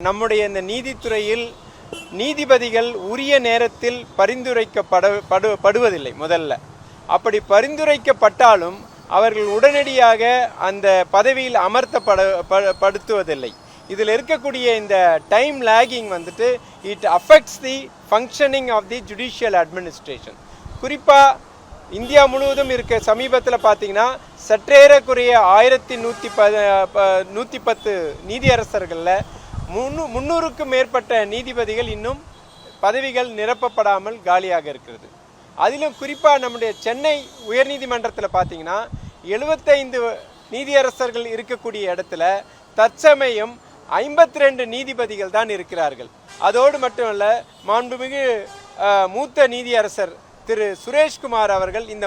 நம்முடைய இந்த நீதித்துறையில் நீதிபதிகள் உரிய நேரத்தில் பரிந்துரைக்கப்படுவதில்லை. முதல்ல அப்படி பரிந்துரைக்கப்பட்டாலும் அவர்கள் உடனடியாக அந்த பதவியில் அமர்த்தப்படுத்துவதில்லை. இதில் இருக்கக்கூடிய இந்த டைம் லேகிங் வந்துட்டு it affects the functioning of the judicial administration. குறிப்பாக இந்தியா முழுவதும் இருக்க சமீபத்தில் பார்த்தீங்கன்னா சற்றேறக்குறைய 1110 நீதியரசர்களில் 300க்கும் மேற்பட்ட நீதிபதிகள் இன்னும் பதவிகள் நிரப்பப்படாமல் காலியாக இருக்கிறது. அதிலும் குறிப்பாக நம்முடைய சென்னை உயர்நீதிமன்றத்தில் பார்த்தீங்கன்னா 75 நீதியரசர்கள் இருக்கக்கூடிய இடத்துல தற்சமயம் 52 நீதிபதிகள் தான் இருக்கிறார்கள். அதோடு மட்டுமல்ல, மாண்புமிகு மூத்த நீதியரசர் திரு சுரேஷ்குமார் அவர்கள் இந்த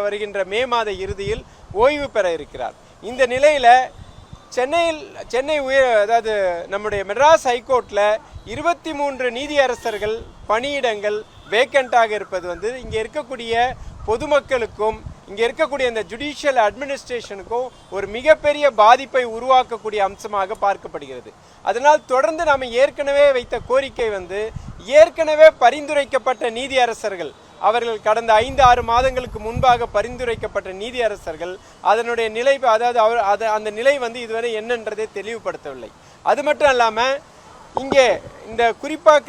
வருகின்ற மே மாத இறுதியில் ஓய்வு பெற இருக்கிறார். இந்த நிலையில் அதாவது நம்முடைய மெட்ராஸ் ஹைகோர்ட்டில் 23 நீதியரசர்கள் பணியிடங்கள் வேக்கண்டாக இருப்பது இங்கே இருக்கக்கூடிய பொதுமக்களுக்கும் இங்கே இருக்கக்கூடிய இந்த ஜுடிஷியல் அட்மினிஸ்ட்ரேஷனுக்கும் ஒரு மிகப்பெரிய பாதிப்பை உருவாக்கக்கூடிய அம்சமாக பார்க்கப்படுகிறது. அதனால் தொடர்ந்து நாம் ஏற்கனவே வைத்த கோரிக்கை ஏற்கனவே பரிந்துரைக்கப்பட்ட நீதியரசர்கள் அவர்கள் கடந்த 5-6 மாதங்களுக்கு முன்பாக பரிந்துரைக்கப்பட்ட நீதியரசர்கள் அதனுடைய நிலை அந்த நிலை இதுவரை என்னன்றதை தெளிவுபடுத்தவில்லை. அது மட்டும் இல்லாமல் இங்கே இந்த குறிப்பாக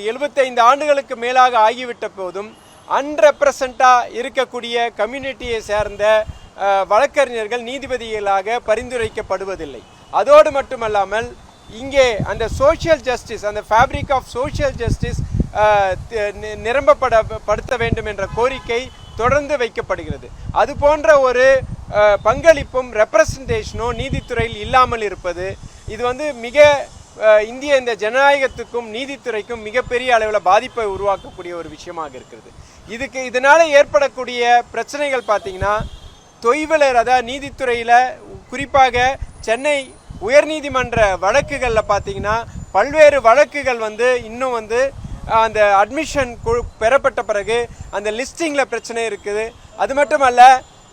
75 ஆண்டுகளுக்கு மேலாக ஆகிவிட்ட போதும் அன்ரெப்ரசண்டாக இருக்கக்கூடிய கம்யூனிட்டியை சேர்ந்த வழக்கறிஞர்கள் நீதிபதிகளாக பரிந்துரைக்கப்படுவதில்லை. அதோடு மட்டுமல்லாமல் இங்கே அந்த சோஷியல் ஜஸ்டிஸ், அந்த ஃபேப்ரிக் ஆஃப் சோஷியல் ஜஸ்டிஸ் நிரம்பப்படுத்த வேண்டும் என்ற கோரிக்கை தொடர்ந்து வைக்கப்படுகிறது. அது போன்ற ஒரு பங்களிப்பும் ரெப்ரசன்டேஷனும் நீதித்துறையில் இல்லாமல் இருப்பது மிக இந்திய இந்த ஜனநாயகத்துக்கும் நீதித்துறைக்கும் மிகப்பெரிய அளவில் பாதிப்பை உருவாக்கக்கூடிய ஒரு விஷயமாக இருக்கிறது. இதனால் ஏற்படக்கூடிய பிரச்சனைகள் பார்த்தீங்கன்னா தொய்வலர், அதாவது நீதித்துறையில் குறிப்பாக சென்னை உயர்நீதிமன்ற வழக்குகளில் பார்த்தீங்கன்னா பல்வேறு வழக்குகள் இன்னும் அந்த அட்மிஷன் பெறப்பட்ட பிறகு அந்த லிஸ்டிங்கில் பிரச்சனை இருக்குது. அது மட்டுமல்ல,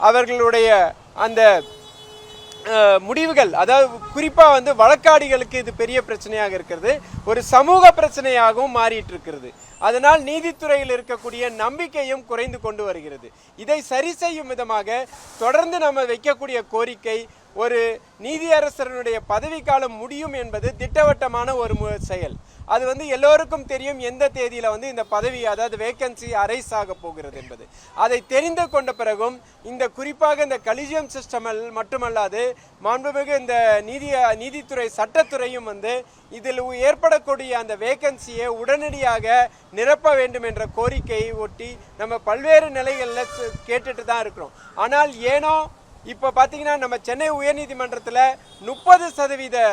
அவர்களுடைய அந்த முடிவுகள், அதாவது குறிப்பாக வழக்காடிகளுக்கு இது பெரிய பிரச்சனையாக இருக்கிறது, ஒரு சமூக பிரச்சனையாகவும் மாறிட்டு இருக்கிறது. அதனால் நீதித்துறையில் இருக்கக்கூடிய நம்பிக்கையும் குறைந்து கொண்டு வருகிறது. இதை சரி செய்யும் விதமாக தொடர்ந்து நம்ம வைக்கக்கூடிய கோரிக்கை, ஒரு நீதியரசருடைய பதவிக்காலம் முடியும் என்பது திட்டவட்டமான ஒரு செயல். அது எல்லோருக்கும் தெரியும் எந்த தேதியில் இந்த பதவி, அதாவது வேக்கன்சி அரைஸ் ஆக போகிறது என்பது. அதை தெரிந்து கொண்ட பிறகும் இந்த குறிப்பாக இந்த கலிஜியம் சிஸ்டம் மட்டுமல்லாது மாண்புமிகு இந்த நீதித்துறை சட்டத்துறையும் இதில் ஏற்படக்கூடிய அந்த வேக்கன்சியை உடனடியாக நிரப்ப வேண்டும் என்ற கோரிக்கையை ஒட்டி நம்ம பல்வேறு நிலைகளில் கேட்டுட்டு தான் இருக்கிறோம். ஆனால் ஏனோ இப்போ பார்த்தீங்கன்னா நம்ம சென்னை உயர்நீதிமன்றத்தில் 30%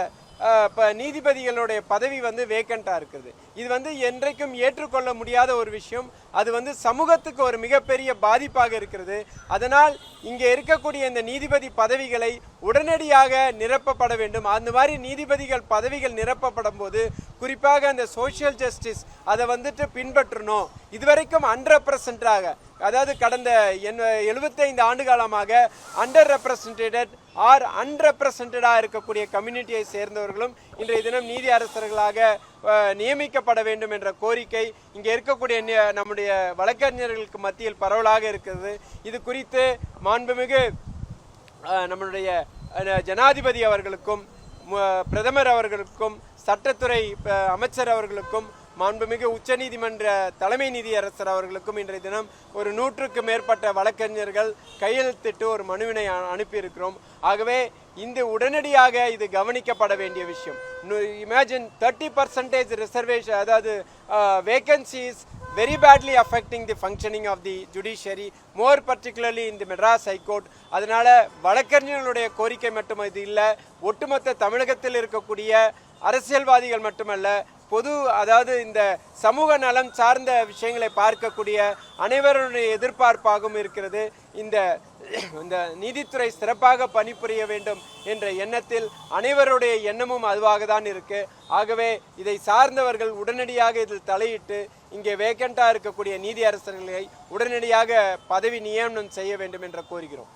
நீதிபதிகளுடைய பதவி வேக்கண்டாக இருக்குது. இது என்றைக்கும் ஏற்றுக்கொள்ள முடியாத ஒரு விஷயம். அது சமூகத்துக்கு ஒரு மிகப்பெரிய பாதிப்பாக இருக்கிறது. அதனால் இங்கே இருக்கக்கூடிய இந்த நீதிபதி பதவிகளை உடனடியாக நிரப்பப்பட வேண்டும். அந்த மாதிரி நீதிபதிகள் பதவிகள் நிரப்பப்படும் போது குறிப்பாக அந்த சோஷியல் ஜஸ்டிஸ் அதை பின்பற்றணும். இதுவரைக்கும் அன்ரெப்ரசன்டாக, அதாவது கடந்த 75 ஆண்டு காலமாக அண்டர் ரெப்ரசன்டேட்டட் ஆர் அன்ரெப்ரசன்டடாக இருக்கக்கூடிய கம்யூனிட்டியை சேர்ந்தவர்களும் இன்றைய தினம் நீதி அரசர்களாக நியமிக்கப்பட வேண்டும் என்ற கோரிக்கை இங்கே இருக்கக்கூடிய நம்முடைய வழக்கறிஞர்களுக்கு மத்தியில் பரவலாக இருக்கிறது. இது குறித்து மாண்புமிகு நம்முடைய ஜனாதிபதி அவர்களுக்கும் பிரதமர் அவர்களுக்கும் சட்டத்துறை அமைச்சர் அவர்களுக்கும் மாண்புமிகு உச்சநீதிமன்ற தலைமை நீதியரசர் அவர்களுக்கும் இன்றைய தினம் ஒரு 100க்கும் மேற்பட்ட வழக்கறிஞர்கள் கையெழுத்திட்டு ஒரு மனுவினை அனுப்பியிருக்கிறோம். ஆகவே இந்த உடனடியாக இது கவனிக்கப்பட வேண்டிய விஷயம். இமேஜின் 30% ரிசர்வேஷன், அதாவது vacancies very badly affecting the functioning of the judiciary, more particularly in the Madras High Court. அதனால வழக்கறிஞர்களுடைய கோரிக்கை மட்டும் இது இல்லை, ஒட்டுமொத்த தமிழகத்தில் இருக்கக்கூடிய அரசியல்வாதிகள் மட்டுமல்ல, அதாவது இந்த சமூக நலம் சார்ந்த விஷயங்களை பார்க்கக்கூடிய அனைவருடைய எதிர்பார்ப்பாகவும் இருக்கிறது. இந்த நீதித்துறை சிறப்பாக பணிபுரிய வேண்டும் என்ற எண்ணத்தில் அனைவருடைய எண்ணமும் அதுவாக தான் இருக்கு. ஆகவே இதை சார்ந்தவர்கள் உடனடியாக இதில் தலையிட்டு இங்கே வேக்கண்டாக இருக்கக்கூடிய நீதி அரசர்களை உடனடியாக பதவி நியமனம் செய்ய வேண்டும் என்று கோருகிறோம்.